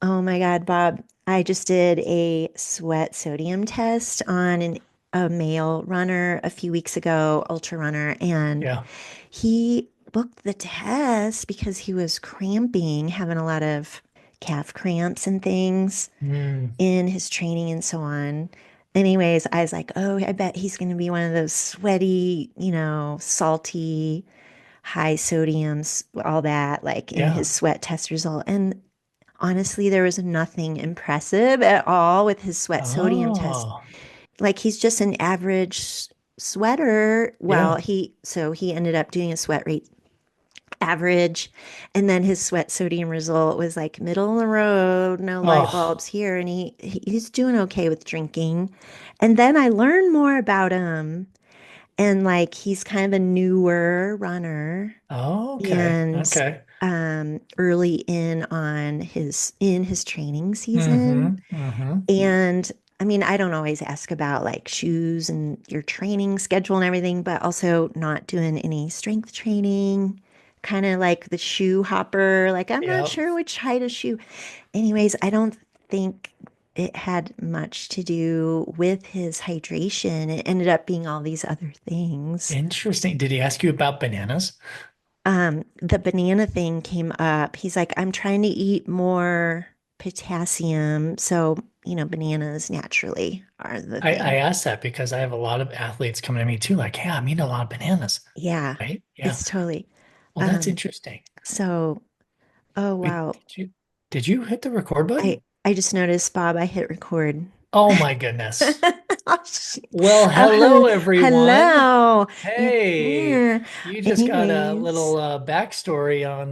Oh my God, Bob. I just did a sweat sodium test on a male runner a few weeks ago, ultra runner, and Yeah. he booked the test because he was cramping, having a lot of calf cramps and things Mm. in his training and so on. Anyways, I was like, oh, I bet he's going to be one of those sweaty, salty, high sodiums, all that, like in his Yeah. sweat test result. And honestly, there was nothing impressive at all with his sweat sodium test. Oh, Like he's just an average sweater. yeah. So he ended up doing a sweat rate average, and then his sweat sodium result was like middle of the road, no light Oh, bulbs here, and he's doing okay with drinking. And then I learned more about him, and like he's kind of a newer runner, okay. and Okay. early in his training season. Mm-hmm. Mm-hmm. And I mean, I don't always ask about like shoes and your training schedule and everything, but also not doing any strength training, kind of like the shoe hopper. Like, I'm not Yep. sure which height of shoe. Anyways, I don't think it had much to do with his hydration. It ended up being all these other things. Interesting. Did he ask you about bananas? The banana thing came up. He's like, I'm trying to eat more potassium. So, bananas naturally are the I thing. asked that because I have a lot of athletes coming to me too, like, yeah, I'm eating a lot of bananas, Yeah, right? Yeah. it's totally. Well, that's Um, interesting. so, oh Wait, wow. did you hit the record I button? I just noticed, Bob, I hit record. Oh my goodness. Oh, shoot. Well, Oh, hello everyone. hello. You're Hey, here. you just got a Anyways, little backstory on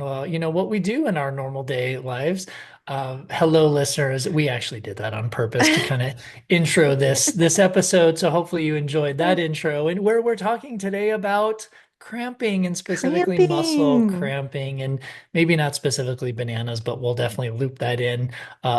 what we do in our normal day lives. Hello, listeners. We actually did that on purpose to kind of intro this episode. So hopefully you enjoyed that intro. And where we're talking today about cramping and specifically muscle cramping. cramping and maybe not specifically bananas, but we'll definitely loop that in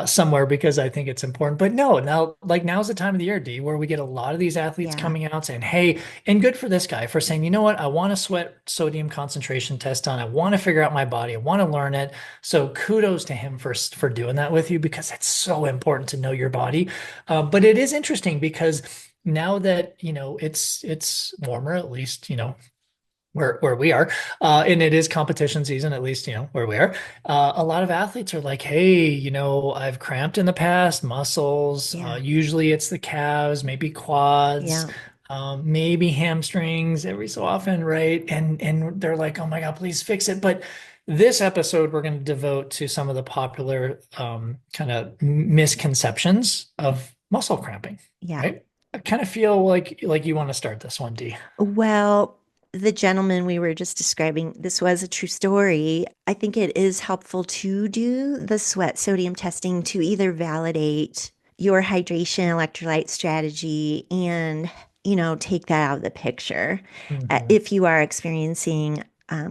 somewhere because I think it's important. But no, now's the time of the year, D, where we get a lot of these athletes Yeah, coming out saying, "Hey," and good for this guy for saying, "You know what? I want to sweat sodium concentration test on. I want to figure out my body. I want to learn it." So kudos to him for doing that with you because it's so important to know your body. But it is interesting because now that it's warmer, at least where we are, and it is competition season, at least where we are. A lot of athletes are like, "Hey, I've cramped in the past, muscles. yeah, Usually it's the calves, maybe quads, yeah. maybe hamstrings every so often, right?" And they're like, "Oh my God, please fix it." But this episode we're going to devote to some of the popular kind of misconceptions of muscle cramping, Yeah. right? I kind of feel like you want to start this one, D. Well, the gentleman we were just describing, this was a true story. I think it is helpful to do the sweat sodium testing to either validate your hydration electrolyte strategy and, take that out of the picture. Mhm. If you are experiencing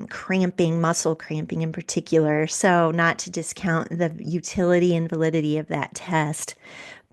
cramping, muscle cramping in particular. So, not to discount the utility and validity of that test.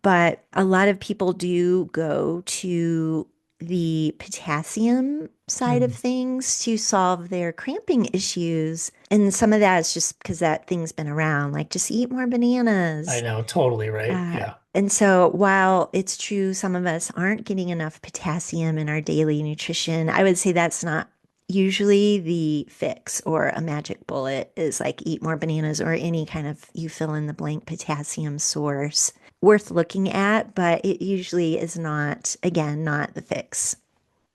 But a lot of people do go to the potassium side of Mm. things to solve their cramping issues. And some of that is just because that thing's been around, like just eat more I bananas. know, totally right. Yeah. And so while it's true, some of us aren't getting enough potassium in our daily nutrition, I would say that's not usually the fix or a magic bullet is like eat more bananas or any kind of you fill in the blank potassium source worth looking at, but it usually is not, again, not the fix.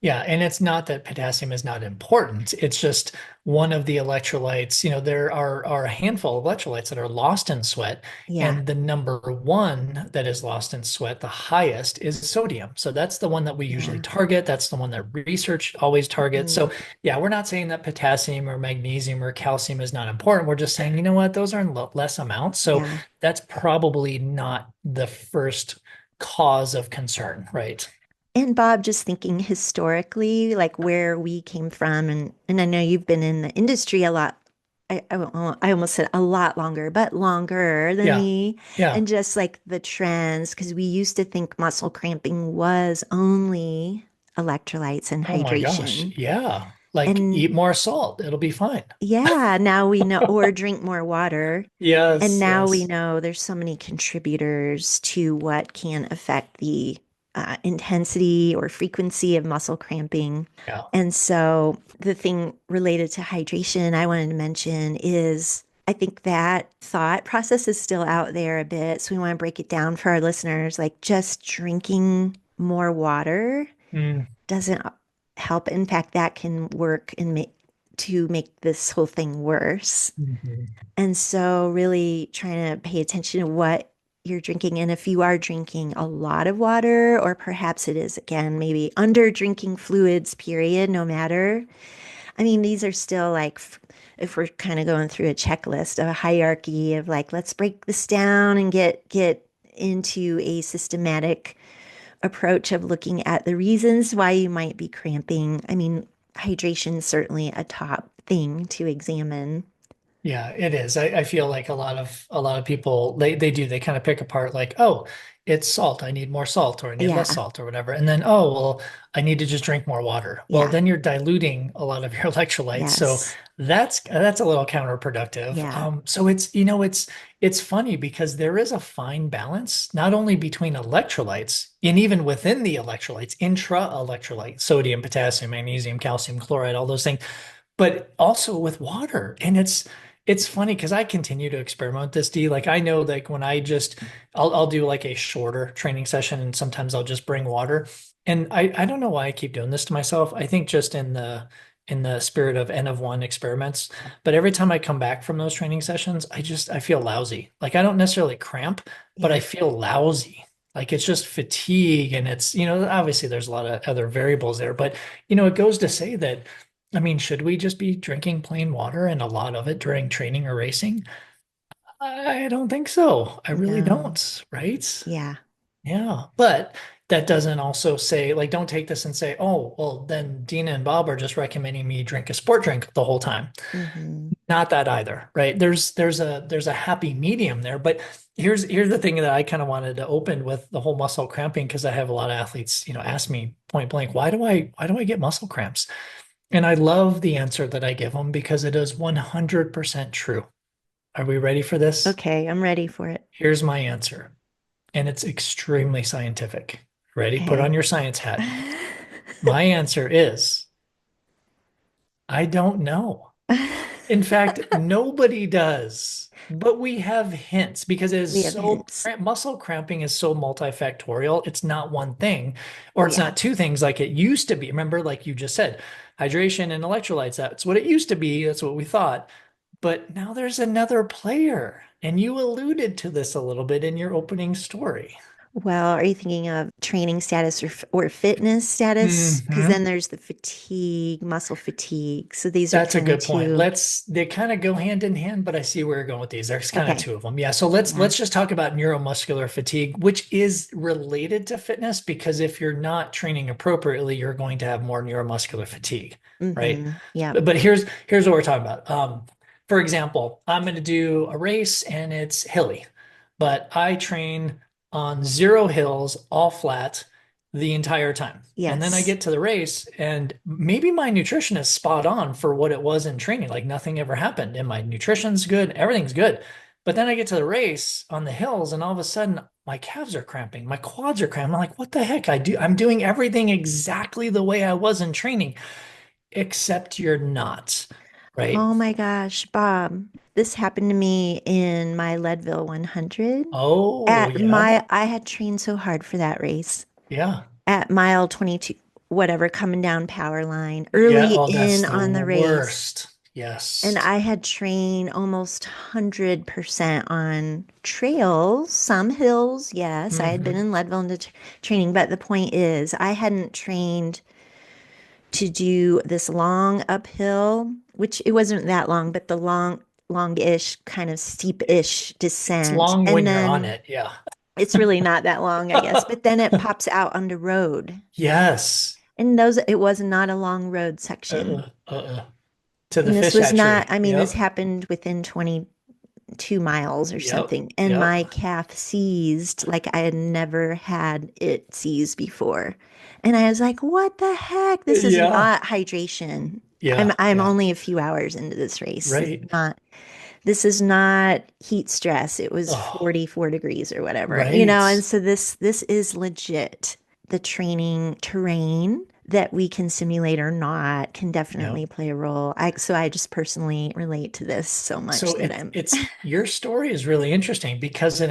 Yeah, and it's not that potassium is not important. It's just one of the electrolytes. There are a handful of electrolytes that are lost in sweat, Yeah. and the number one that is lost in sweat, the highest, is sodium. So that's the one that we usually Yeah. target. That's the one that research always targets. Mhm. So yeah, we're not saying that potassium or magnesium or calcium is not important. We're just saying, you know what, those are in less amounts. So Yeah. that's probably not the first cause of concern, right? And Bob, just thinking historically, like where we came from, and I know you've been in the industry a lot. I almost said a lot longer, but longer than Yeah. me, Yeah. and just like the trends, because we used to think muscle cramping was only electrolytes and Oh my gosh. hydration. Yeah. Like And eat more salt, it'll be fine. yeah, now we know, or drink more water. And Yes, now we yes. know there's so many contributors to what can affect the intensity or frequency of muscle cramping. Yeah. And so the thing related to hydration I wanted to mention is I think that thought process is still out there a bit. So we want to break it down for our listeners, like just drinking more water Mm, doesn't help. In fact, that can work and make to make this whole thing worse. mhm. And so, really trying to pay attention to what you're drinking. And if you are drinking a lot of water, or perhaps it is, again, maybe under drinking fluids, period, no matter. I mean, these are still like, if we're kind of going through a checklist of a hierarchy of like, let's break this down and get into a systematic approach of looking at the reasons why you might be cramping. I mean, hydration is certainly a top thing to examine. Yeah, it is. I feel like a lot of people they kind of pick apart like, oh, it's salt. I need more salt or I need less Yeah, salt or whatever. And then, oh, well, I need to just drink more water. Well, yeah, then you're diluting a lot of your electrolytes. So yes, that's a little counterproductive. yeah, So it's funny because there is a fine balance, not only between electrolytes and even within the electrolytes, intra-electrolyte, sodium, potassium, magnesium, calcium, chloride, all those things, but also with water. And it's funny because I continue to experiment with this, D. Like I know like when I'll do like a shorter training session and sometimes I'll just bring water. And I don't know why I keep doing this to myself. I think just in the spirit of N of one experiments. But every time I come back from those training sessions, I feel lousy. Like I don't necessarily cramp, but I yeah. feel lousy. Like it's just fatigue and obviously there's a lot of other variables there, but it goes to say that I mean, should we just be drinking plain water and a lot of it during training or racing? I don't think so. I really No, don't, right? yeah. Yeah. But that doesn't also say, like, don't take this and say, oh, well, then Dina and Bob are just recommending me drink a sport drink the whole time. Hmm. Not that either, right? There's a happy medium there. But here's the thing that I kind of wanted to open with the whole muscle cramping because I have a lot of athletes, ask me point blank, why do I get muscle cramps? And I love the answer that I give them because it is 100% true. Are we ready for this? Okay, I'm ready for it. Here's my answer, and it's extremely scientific. Ready? Put on Okay. your science hat. My answer is I don't know. In fact, nobody does, but we have hints because it is We have so hints. muscle cramping is so multifactorial. It's not one thing, or it's Yeah. not two things like it used to be. Remember, like you just said, hydration and electrolytes, that's what it used to be. That's what we thought. But now there's another player, and you alluded to this a little bit in your opening story. Well, are you thinking of training status or fitness status? Because Hmm. then there's the fatigue, muscle fatigue. So these are That's a kind of good point. two. They kind of go hand in hand, but I see where you're going with these. There's kind of Okay. two of them. Yeah. So let's Yeah. let's just talk about neuromuscular fatigue, which is related to fitness because if you're not training appropriately, you're going to have more neuromuscular fatigue, right? Mm-hmm. Yeah. But here's what we're talking about. For example, I'm going to do a race and it's hilly, but I train on zero hills, all flat the entire time. And then I Yes. get to the race, and maybe my nutrition is spot on for what it was in training. Like nothing ever happened, and my nutrition's good, everything's good. But then I get to the race on the hills, and all of a sudden my calves are cramping, my quads are cramping. I'm like, what the heck? I'm doing everything exactly the way I was in training, except you're not, right? Oh my gosh, Bob, this happened to me in my Leadville 100. Oh, yeah, I had trained so hard for that race yeah, at mile 22, whatever, coming down power line yeah. early Oh, that's in the on the race. worst. And Yes. I had trained almost 100% on trails, some hills. Yes, I had been Hmm. in Leadville into training, but the point is, I hadn't trained to do this long uphill, which it wasn't that long, but the longish, kind of steep-ish It's descent. long And when you're on then it. Yeah. it's really not that long, I guess. But then it pops out on the road. Yes. And it was not a long road section. To the And this fish was not, hatchery. I mean, this Yep. happened within 22 miles or Yep. something. And Yep. my calf seized like I had never had it seized before. And I was like, what the heck? This is Yeah. not hydration. Yeah, I'm yeah, only a few hours into this race. right, This is not heat stress. It was oh, 44 degrees or whatever, and right. so this is legit. The training terrain that we can simulate or not can Yeah. definitely play a role. I just personally relate to this so much So that I'm it's your story is really interesting because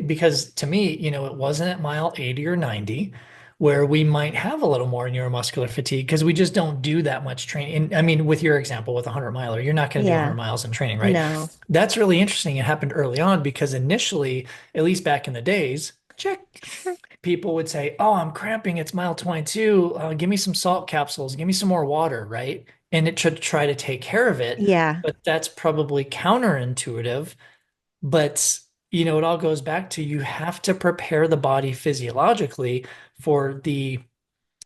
because to me, it wasn't at mile 80 or 90 where we might have a little more neuromuscular fatigue because we just don't do that much training. And I mean, with your example with a 100 miler, you're not going to do yeah, 100 miles in training, right? no. That's really interesting. It happened early on because initially, at least back in the days, check, people would say, "Oh, I'm cramping. It's mile 22. Give me some salt capsules. Give me some more water," right? And it should try to take care of it, Yeah. but that's probably counterintuitive. But, it all goes back to you have to prepare the body physiologically for the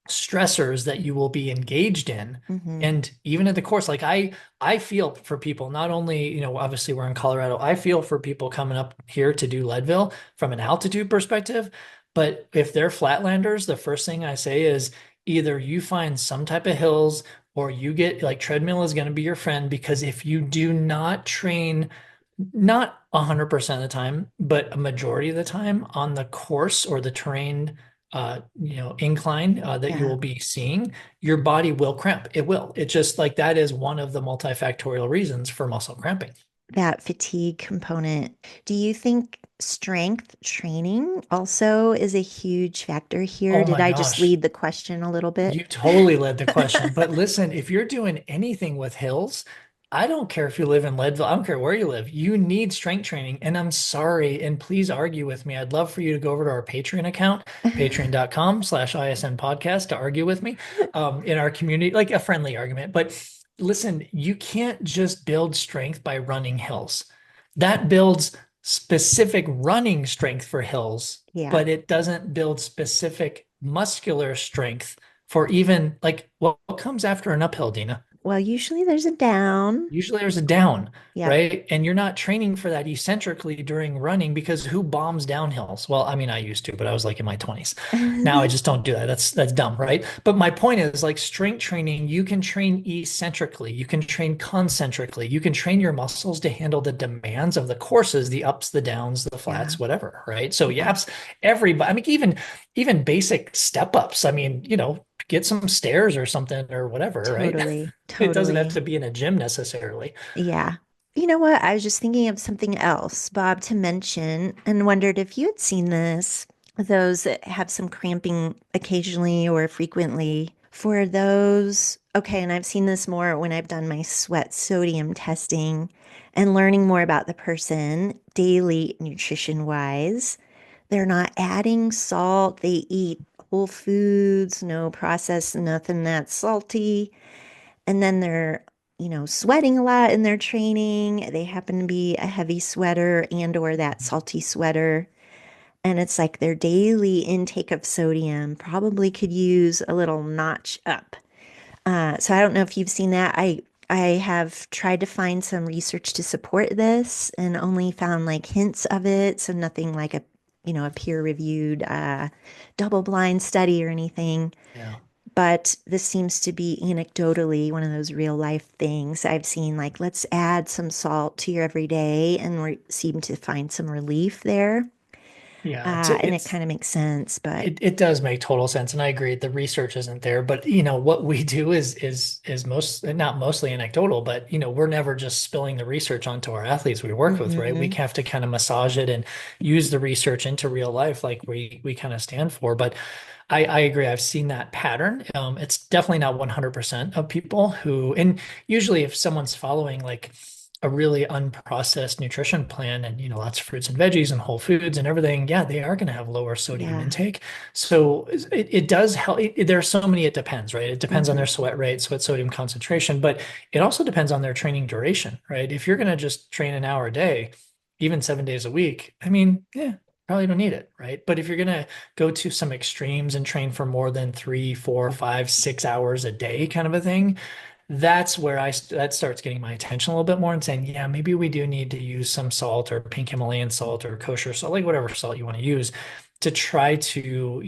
stressors that you will be engaged in. Hmm. And even in the course, like I feel for people, not only, obviously we're in Colorado, I feel for people coming up here to do Leadville from an altitude perspective. But if they're flatlanders, the first thing I say is either you find some type of hills or you get like treadmill is going to be your friend because if you do not train, not 100% of the time, but a majority of the time on the course or the terrain incline that you Yeah. will be seeing, your body will cramp. It will. It's just like that is one of the multifactorial reasons for muscle cramping. That fatigue component. Do you think strength training also is a huge factor here? Oh Did my I just gosh. lead the question a little bit? You totally led the question. But listen, if you're doing anything with hills, I don't care if you live in Leadville, I don't care where you live. You need strength training. And I'm sorry, and please argue with me. I'd love for you to go over to our Patreon account, patreon.com/ISN podcast to argue with me in our community, like a friendly argument. But listen, you can't just build strength by running hills. That builds specific running strength for hills, Yeah. but it doesn't build specific muscular strength for even like what comes after an uphill, Dina? Well, usually there's a down. Usually there's a down, Yep. right? And you're not training for that eccentrically during running because who bombs downhills? Well, I mean, I used to, but I was like in my 20s. Now I just don't do that. That's dumb, right? But my point is like strength training, you can train eccentrically, you can train concentrically, you can train your muscles to handle the demands of the courses, the ups, the downs, the Yeah. flats, whatever, right? So Yeah. yaps, everybody, I mean, even basic step ups. I mean, get some stairs or something or whatever, right? Totally. It doesn't have Totally. to be in a gym necessarily. Yeah. You know what? I was just thinking of something else, Bob, to mention and wondered if you had seen this. Those that have some cramping occasionally or frequently. For those, okay, and I've seen this more when I've done my sweat sodium testing and learning more about the person daily nutrition wise. They're not adding salt. They eat whole foods, no processed, nothing that's salty. And then they're, sweating a lot in their training. They happen to be a heavy sweater and or that salty sweater. And it's like their daily intake of sodium probably could use a little notch up. So I don't know if you've seen that. I have tried to find some research to support this and only found like hints of it. So nothing like a peer-reviewed double-blind study or anything. Yeah. But this seems to be anecdotally one of those real life things I've seen. Like, let's add some salt to your everyday, and we seem to find some relief there. Yeah, And it it's kind of makes sense. But it does make total sense, and I agree. The research isn't there, but what we do is most not mostly anecdotal, but we're never just spilling the research onto our athletes we work with, right? We hmm have to kind of massage it and use the research into real life, like we kind of stand for. But I agree. I've seen that pattern. It's definitely not 100% of people who, and usually if someone's following like a really unprocessed nutrition plan and lots of fruits and veggies and whole foods and everything, yeah, they are going to have lower sodium yeah. intake. So it does help. There are so many, it depends, right? It depends on hmm their sweat rate, sweat sodium concentration, but it also depends on their training duration, right? If you're going to just train an hour a day, even 7 days a week, I mean, yeah, probably don't need it, right? But if you're going to go to some extremes and train for more than 3, 4, 5, 6 hours a day, kind of a thing, that's where that starts getting my attention a little bit more and saying, yeah, maybe we do need to use some salt or pink Himalayan salt or kosher salt, like whatever salt you want to use to try to,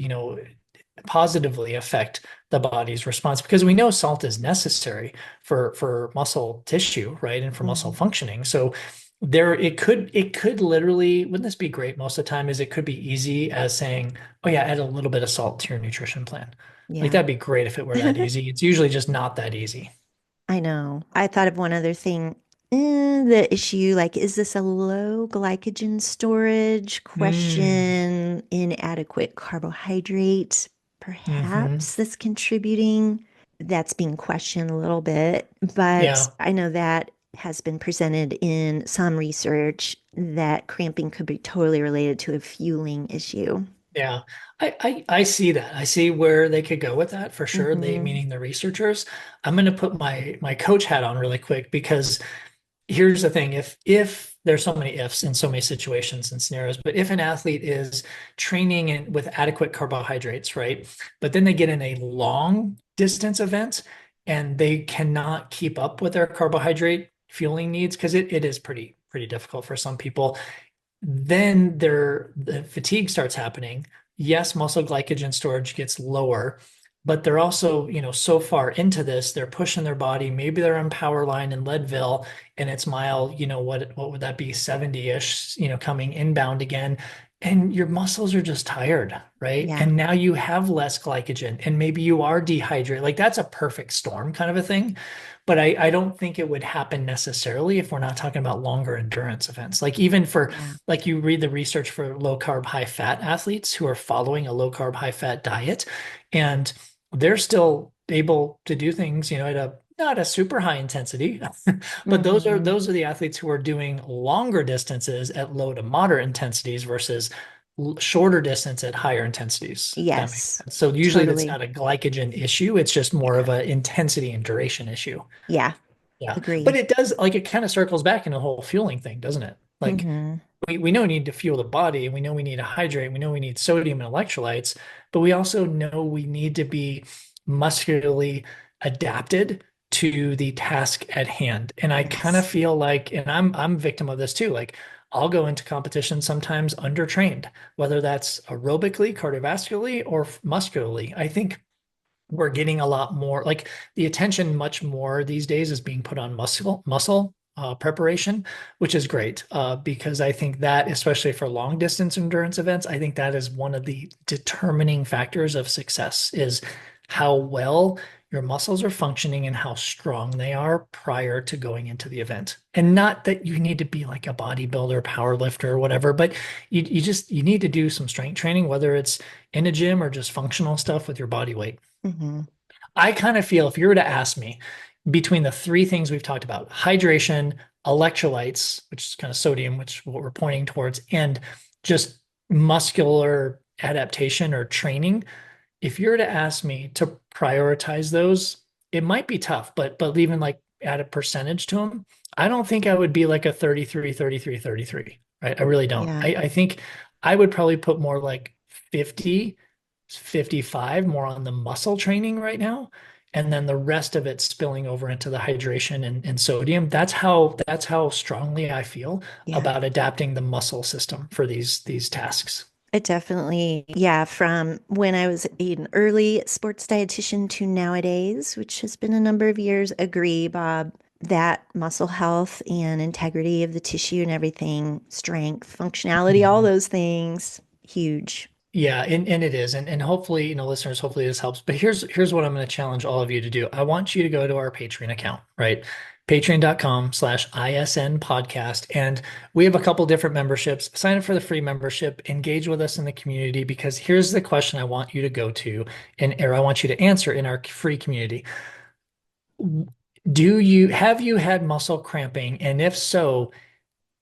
positively affect the body's response because we know salt is necessary for muscle tissue, right? And for muscle Hmm. functioning. So it could literally, wouldn't this be great most of the time, is it could be easy as saying, oh yeah, add a little bit of salt to your nutrition plan. Like Yeah. that'd be great if it were that easy. It's usually just not that easy. I know. I thought of one other thing. The issue, like, is this a low glycogen storage Mm, question? Inadequate carbohydrates, hmm. perhaps that's contributing. That's being questioned a little bit, but Yeah. I know that has been presented in some research that cramping could be totally related to a fueling issue. Yeah, I see that. I see where they could go with that for sure. They, Hmm. meaning the researchers. I'm going to put my coach hat on really quick because here's the thing. If there's so many ifs in so many situations and scenarios, but if an athlete is training with adequate carbohydrates, right? But then they get in a long distance event and they cannot keep up with their carbohydrate fueling needs because it is pretty difficult for some people, then the fatigue starts happening. Yes, muscle glycogen storage gets lower, but they're also, so far into this, they're pushing their body. Maybe they're on power line in Leadville and it's mile, what would that be, 70-ish, coming inbound again. And your muscles are just tired, right? Yeah. And now you have less glycogen and maybe you are dehydrated. Like that's a perfect storm kind of a thing. But I don't think it would happen necessarily if we're not talking about longer endurance events. Like even for, Yeah. like you read the research for low carb, high fat athletes who are following a low carb, high fat diet, and they're still able to do things, at a not a super high intensity, but those are Hmm. those are the athletes who are doing longer distances at low to moderate intensities versus shorter distance at higher intensities, if that makes Yes, sense. So usually that's totally. not a glycogen issue, it's just more Yeah. of an intensity and duration issue. Yeah. Yeah. But Agree. it does, like, it kind of circles back in the whole fueling thing, doesn't it? Like Hmm. we know we need to fuel the body and we know we need to hydrate, we know we need sodium and electrolytes, but we also know we need to be muscularly adapted to the task at hand. And I kind of Yes. feel like, and I'm victim of this too, like I'll go into competition sometimes undertrained, whether that's aerobically, cardiovascularly, or muscularly. I think we're getting a lot more, like the attention much more these days is being put on muscle preparation, which is great, because I think that, especially for long distance endurance events, I think that is one of the determining factors of success is how well your muscles are functioning and how strong they are prior to going into the event. And not that you need to be like a bodybuilder, power lifter, or whatever, but you need to do some strength training, whether it's in a gym or just functional stuff with your body weight. Hmm. I kind of feel if you were to ask me between the three things we've talked about, hydration, electrolytes, which is kind of sodium, which is what we're pointing towards, and just muscular adaptation or training, if you were to ask me to prioritize those, it might be tough, but even like add a percentage to them, I don't think I would be like a 33, 33, 33, right? I really don't. Yeah. I think I would probably put more like 50, 55 more on the muscle training right now. And then the rest of it spilling over into the hydration and sodium. That's how strongly I feel Yeah. about adapting the muscle system for these tasks. It definitely, yeah, from when I was an early sports dietitian to nowadays, which has been a number of years, agree, Bob, that muscle health and integrity of the tissue and everything, strength, functionality, all Mhm. those things, huge. Yeah, and it is. And hopefully, listeners, hopefully this helps. But here's what I'm going to challenge all of you to do. I want you to go to our Patreon account, right? Patreon.com/ISN podcast. And we have a couple different memberships. Sign up for the free membership, engage with us in the community, because here's the question I want you to go to or I want you to answer in our free community. Have you had muscle cramping? And if so,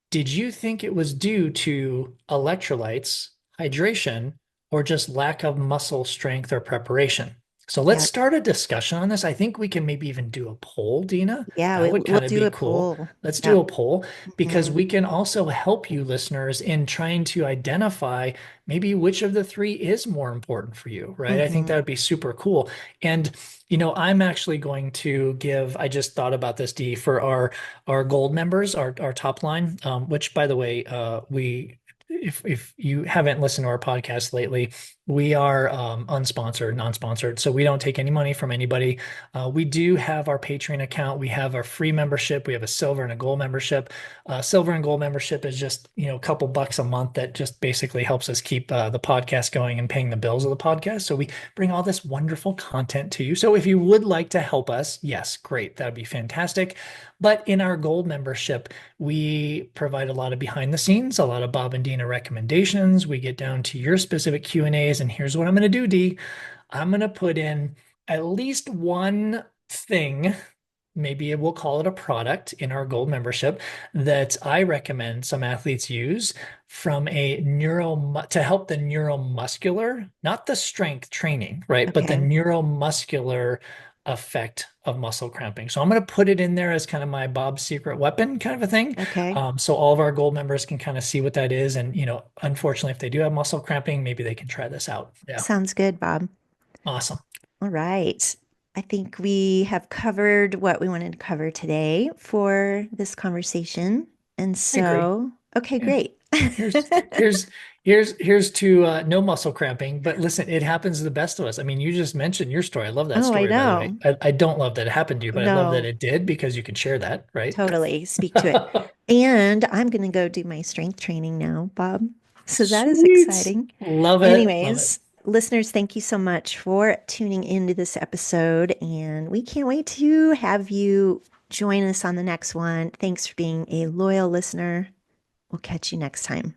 did you think it was due to electrolytes, hydration, or just lack of muscle strength or preparation? So let's Yeah. start a discussion on this. I think we can maybe even do a poll, Dina. Yeah, That would we'll kind of do be a cool. poll. Let's do Yep. a poll because Hmm. we can also help you listeners in trying to identify maybe which of the three is more important for you, right? I think that Hmm. would be super cool. And I'm actually going to I just thought about this, D, for our gold members, our top line, which by the way, if you haven't listened to our podcast lately, We are unsponsored, non-sponsored, so we don't take any money from anybody. We do have our Patreon account. We have our free membership. We have a silver and a gold membership. Silver and gold membership is just a couple bucks a month that just basically helps us keep the podcast going and paying the bills of the podcast. So we bring all this wonderful content to you. So if you would like to help us, yes, great, that'd be fantastic. But in our gold membership, we provide a lot of behind the scenes, a lot of Bob and Dina recommendations. We get down to your specific Q&As, and here's what I'm going to do, Dee. I'm going to put in at least one thing, maybe we'll call it a product in our gold membership that I recommend some athletes use from a to help the neuromuscular, not the strength training, right? But the Okay. neuromuscular effect of muscle cramping. So I'm going to put it in there as kind of my Bob's secret weapon kind of a thing. Okay. So all of our gold members can kind of see what that is. And, unfortunately, if they do have muscle cramping, maybe they can try this out. Yeah. Sounds good, Bob. Awesome. All right. I think we have covered what we wanted to cover today for this conversation. And I agree. so, okay, Yeah. great. Here's here's here's to no muscle cramping. But listen, it happens to the best of us. I mean, you just mentioned your story. I love that Oh, I story, by the way. know. I don't love that it happened to you, but I love that No, it did because you can share that, right? totally. Speak to it. And I'm going to go do my strength training now, Bob. So that is Sweet. exciting. Love it. Love it. Anyways, listeners, thank you so much for tuning into this episode. And we can't wait to have you join us on the next one. Thanks for being a loyal listener. We'll catch you next time.